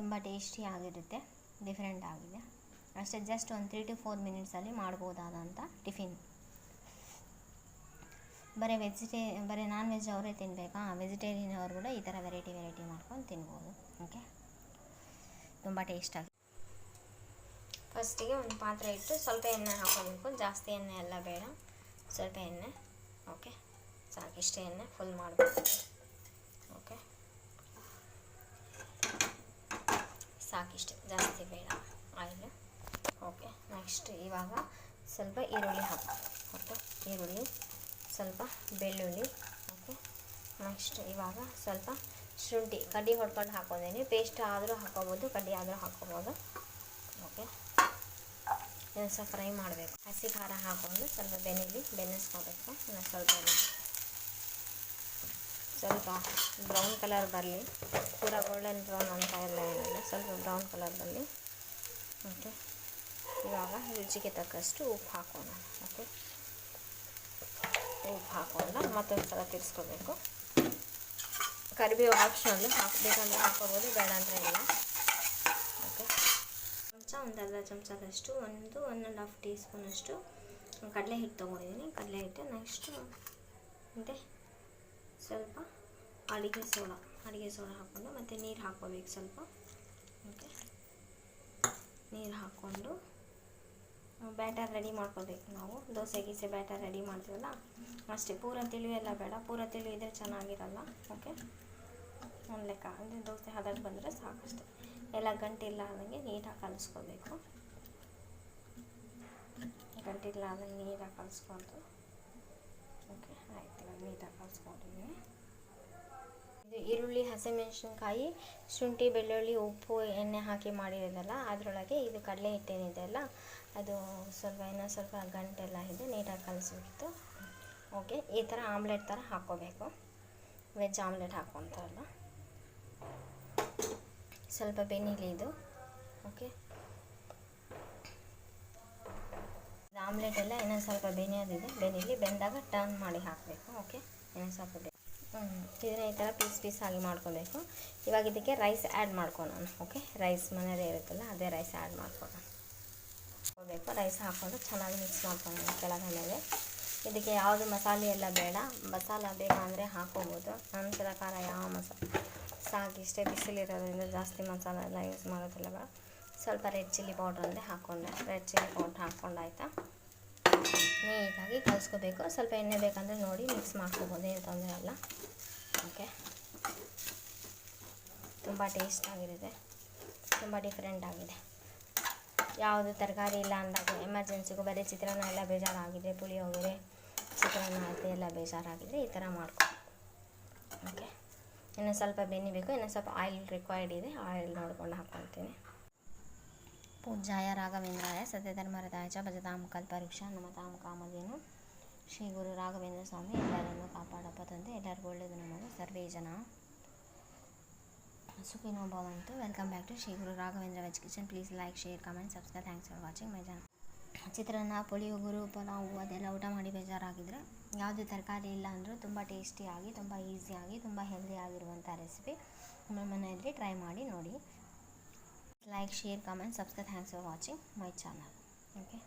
ತುಂಬ ಟೇಸ್ಟಿ ಆಗಿರುತ್ತೆ, ಡಿಫ್ರೆಂಟ್ ಆಗಿದೆ ಅಷ್ಟೇ. ಜಸ್ಟ್ ಒಂದು 3 to 4 ಮಿನಿಟ್ಸಲ್ಲಿ ಮಾಡ್ಬೋದಾದಂಥ ಟಿಫಿನ್. ಬರೀ ನಾನ್ ವೆಜ್ ಅವರೇ ತಿನ್ನಬೇಕಾ, ವೆಜಿಟೇರಿಯನ್ ಅವರು ಕೂಡ ಈ ಥರ ವೆರೈಟಿ ಮಾಡ್ಕೊಂಡು ತಿನ್ಬೋದು. ಓಕೆ, ತುಂಬ ಟೇಸ್ಟಾಗಿ. ಫಸ್ಟಿಗೆ ಒಂದು ಪಾತ್ರೆ ಇಟ್ಟು ಸ್ವಲ್ಪ ಎಣ್ಣೆ ಹಾಕೋಬೇಕು, ಜಾಸ್ತಿ ಎಣ್ಣೆ ಎಲ್ಲ ಬೇಡ, ಸ್ವಲ್ಪ ಎಣ್ಣೆ. ಓಕೆ, ಸಾಕಿಷ್ಟೇ ಎಣ್ಣೆ ಫುಲ್ ಮಾಡಬೇಕು. ಓಕೆ, ಸಾಕಿಷ್ಟೇ, ಜಾಸ್ತಿ ಬೇಡ ಆಯಿಲ್. ಓಕೆ, ನೆಕ್ಸ್ಟ್ ಇವಾಗ ಸ್ವಲ್ಪ ಈರುಳ್ಳಿ ಹಾಕಿ. ಓಕೆ, ಈರುಳ್ಳಿ, ಸ್ವಲ್ಪ ಬೆಳ್ಳುಳ್ಳಿ. ಓಕೆ, ನೆಕ್ಸ್ಟ್ ಇವಾಗ ಸ್ವಲ್ಪ ಶುಂಠಿ ಕಡ್ಡಿ ಹೊಡ್ಕೊಂಡು ಹಾಕೋದೇನೆ, ಪೇಸ್ಟ್ ಆದರೂ ಹಾಕೋಬೋದು, ಕಡ್ಡಿ ಆದರೂ ಹಾಕೋಬೋದು. ಓಕೆ, ಇದನ್ನು ಸ್ವಲ್ಪ ಫ್ರೈ ಮಾಡಬೇಕು. ಹಸಿ ಖಾರ ಹಾಕ್ಕೊಂಡು ಸ್ವಲ್ಪ ಬೆನ್ನಿಸ್ಕೋಬೇಕು. ಸ್ವಲ್ಪ ಬ್ರೌನ್ ಕಲರ್ ಬರಲಿ, ಪೂರ ಗೋಲ್ಡನ್ ಬ್ರೌನ್ ಅಂತ ಎಲ್ಲ ಏನಿಲ್ಲ, ಸ್ವಲ್ಪ ಬ್ರೌನ್ ಕಲರ್ ಬರಲಿ. ಓಕೆ, ಇವಾಗ ರುಚಿಗೆ ತಕ್ಕಷ್ಟು ಉಪ್ಪು ಹಾಕೋಣ. ಓಕೆ, ಉಪ್ಪು ಹಾಕೊಂಡು ಮತ್ತೊಂದು ಸಲ ತಿರ್ಸ್ಕೋಬೇಕು. ಕರಿಬೇವು ಆಪ್ಷನಲ್ಲು, ಹಾಕಬೇಕಂದ್ರೆ ಹಾಕೋಬೋದು, ಬೇಡ ಅಂದರೆ ಇಲ್ಲ. ಓಕೆ, ಒಂದು ಅರ್ಧ ಚಮಚದಷ್ಟು, 1.5 ಟೀ ಸ್ಪೂನಷ್ಟು ಕಡಲೆ ಹಿಟ್ಟು ತೊಗೊಂಡಿದ್ದೀನಿ. ಕಡಲೆ ಹಿಟ್ಟು, ನೆಕ್ಸ್ಟು ಮತ್ತು ಸ್ವಲ್ಪ ಅಡುಗೆ ಸೋಡಾ ಹಾಕ್ಕೊಂಡು, ಮತ್ತು ನೀರು ಹಾಕ್ಕೋಬೇಕು ಸ್ವಲ್ಪ. ಓಕೆ, ನೀರು ಹಾಕ್ಕೊಂಡು ಬ್ಯಾಟರ್ ರೆಡಿ ಮಾಡ್ಕೋಬೇಕು. ನಾವು ದೋಸೆ ಬ್ಯಾಟರ್ ರೆಡಿ ಮಾಡ್ತೀವಲ್ಲ ಅಷ್ಟೇ, ಪೂರ ತಿಳಿಯೆಲ್ಲ ಬೇಡ, ಪೂರ ತಿಳಿಯಿದ್ರೆ ಚೆನ್ನಾಗಿರಲ್ಲ. ಓಕೆ, ಒಂದು ಲೆಕ್ಕ ಅಂದರೆ ದೋಸೆ ಹದಕ್ಕೆ ಬಂದರೆ ಸಾಕಷ್ಟೆ. ಎಲ್ಲ ಗಂಟಿಲ್ಲ ಆದಂಗೆ ನೀಟಾಗಿ ಕಲಿಸ್ಕೋಬೇಕು. ಗಂಟಿಲ್ಲ ಆದಂಗೆ ನೀಟಾಗಿ ಕಲಿಸ್ಕೊಂಡು. ಓಕೆ, ಆಯ್ತು, ಇವಾಗ ನೀಟಾಗಿ ಕಲಿಸ್ಕೊಂಡಿದ್ದೀನಿ. ಇದು ಈರುಳ್ಳಿ, ಹಸಿಮೆಣಸಿನ್ಕಾಯಿ, ಶುಂಠಿ, ಬೆಳ್ಳುಳ್ಳಿ, ಉಪ್ಪು, ಎಣ್ಣೆ ಹಾಕಿ ಮಾಡಿರೋದಲ್ಲ, ಅದರೊಳಗೆ ಇದು ಕಡಲೆ ಹಿಟ್ಟೇನಿದೆ ಅಲ್ಲ, ಅದು ಸ್ವಲ್ಪ ಗಂಟೆಲ್ಲ ಇದೆ, ನೀಟಾಗಿ ಕಲಿಸ್ಬೇಕಿತ್ತು. ಓಕೆ, ಈ ಥರ ಆಮ್ಲೆಟ್ ಥರ ಹಾಕ್ಕೋಬೇಕು, ವೆಜ್ ಆಮ್ಲೆಟ್ ಹಾಕ್ಕೊತಾರಲ್ಲ. ಸ್ವಲ್ಪ ಬೆನಿಲಿ ಇದು. ಓಕೆ, ಇದು ಆಮ್ಲೆಟ್ ಎಲ್ಲ ಇನ್ನೊಂದು ಸ್ವಲ್ಪ ಬೆನಿಯೋದಿದೆ, ಬೆಂದಾಗ ಟರ್ನ್ ಮಾಡಿ ಹಾಕಬೇಕು. ಓಕೆ, ಇನ್ನೊಂದು ಸ್ವಲ್ಪ ಇದನ್ನ ಈ ಥರ ಪೀಸ್ ಆಗಿ ಮಾಡ್ಕೊಬೇಕು. ಇವಾಗ ಇದಕ್ಕೆ ರೈಸ್ ಆ್ಯಡ್ ಮಾಡ್ಕೊಳ್ಳೋಣ. ಓಕೆ, ರೈಸ್ ಮನೇಲೇ ಇರುತ್ತಲ್ಲ, ಅದೇ ರೈಸ್ ಆ್ಯಡ್ ಮಾಡ್ಕೊಳ್ಳೋಣ. ರೈಸ್ ಹಾಕ್ಕೊಂಡು ಚೆನ್ನಾಗಿ ಮಿಕ್ಸ್ ಮಾಡ್ಕೊಳ್ಳೋಣ ಕೆಳಗೆ ಮೇಲೆ. ಇದಕ್ಕೆ ಯಾವುದು ಮಸಾಲೆ ಎಲ್ಲ ಬೇಡ, ಮಸಾಲ ಬೇಕಂದರೆ ಹಾಕ್ಕೋಬೋದು. ನನ್ನ ಪ್ರಕಾರ ಯಾವ ಮಸಾಲೆ ಸಾಕಿಷ್ಟೇ, ಬಿಸಿಲಿರೋದ್ರಿಂದ ಜಾಸ್ತಿ ಮಸಾಲೆ ಎಲ್ಲ ಯೂಸ್ ಮಾಡೋದಿಲ್ಲ ಬೇಡ. ಸ್ವಲ್ಪ ರೆಡ್ ಚಿಲ್ಲಿ ಪೌಡ್ರ್ ಅಂದರೆ ಹಾಕ್ಕೊಂಡೆ, ರೆಡ್ ಚಿಲ್ಲಿ ಪೌಡ್ರ್ ಹಾಕ್ಕೊಂಡಾಯ್ತಾ. ನೀಟಾಗಿ ಕಲಿಸ್ಕೋಬೇಕು. ಸ್ವಲ್ಪ ಎಣ್ಣೆ ಬೇಕಂದರೆ ನೋಡಿ ಮಿಕ್ಸ್ ಮಾಡ್ಕೋಬೋದು, ಏನು ತೊಂದರೆ ಅಲ್ಲ. ಓಕೆ, ತುಂಬ ಟೇಸ್ಟಾಗಿರುತ್ತೆ, ತುಂಬ ಡಿಫ್ರೆಂಟ್ ಆಗಿದೆ. ಯಾವುದು ತರಕಾರಿ ಇಲ್ಲ ಅಂದಾಗ ಎಮರ್ಜೆನ್ಸಿಗೂ ಬರೀ ಚಿತ್ರಾನ್ನ ಎಲ್ಲ ಬೇಜಾರಾಗಿದೆ, ಪುಳಿಯೋಗರೆ, ಚಿತ್ರಾನ್ನ ಅದು ಎಲ್ಲ ಬೇಜಾರಾಗಿದ್ದರೆ ಈ ಥರ ಮಾಡ್ಕೊ. ಓಕೆ, ಇನ್ನು ಸ್ವಲ್ಪ ಬೆನಿಬೇಕು, ಇನ್ನು ಸ್ವಲ್ಪ ಆಯಿಲ್ ರಿಕ್ವೈರ್ಡ್ ಇದೆ, ಆಯಿಲ್ ನೋಡ್ಕೊಂಡು ಹಾಕ್ಕೊಳ್ತೀನಿ. ಪೂಜ್ಯಾಯ ರಾಘವೇಂದ್ರಾಯ ಸತ್ಯಧರ್ಮರತಾಯ ಚ ಭಜತಾಂ ಕಲ್ಪವೃಕ್ಷ ನಮತಾಂ ಕಾಮಧೇನು. ಶ್ರೀ ಗುರು ರಾಘವೇಂದ್ರ ಸ್ವಾಮಿ ಎಲ್ಲರನ್ನು ಕಾಪಾಡಪ್ಪ ತಂದೆ, ಎಲ್ಲರಿಗೂ ಒಳ್ಳೆಯದು ನಮಗೆ. ಸರ್ವೇ ಜನ ಸುಖಿನೋ ಭವಂತು. Welcome back to Shri Guru Raghavendra veg kitchen. Please like, share, comment, subscribe. Thanks for watching my channel. Chitranna, puliyogare, pulao ಅದೆಲ್ಲ ಊಟ ಮಾಡಿ ಬೇಜಾರಾಗಿದ್ದರೆ ಯಾವುದೇ ತರಕಾರಿ ಇಲ್ಲ ಅಂದರೂ ತುಂಬ ಟೇಸ್ಟಿಯಾಗಿ, ತುಂಬ ಈಸಿಯಾಗಿ, ತುಂಬ ಹೆಲ್ದಿ ಆಗಿರುವಂಥ ರೆಸಿಪಿ ನಮ್ಮ ಮನೆಯಲ್ಲಿ ಟ್ರೈ ಮಾಡಿ ನೋಡಿ. Like, share, comment, subscribe. Thanks for watching my channel. Okay.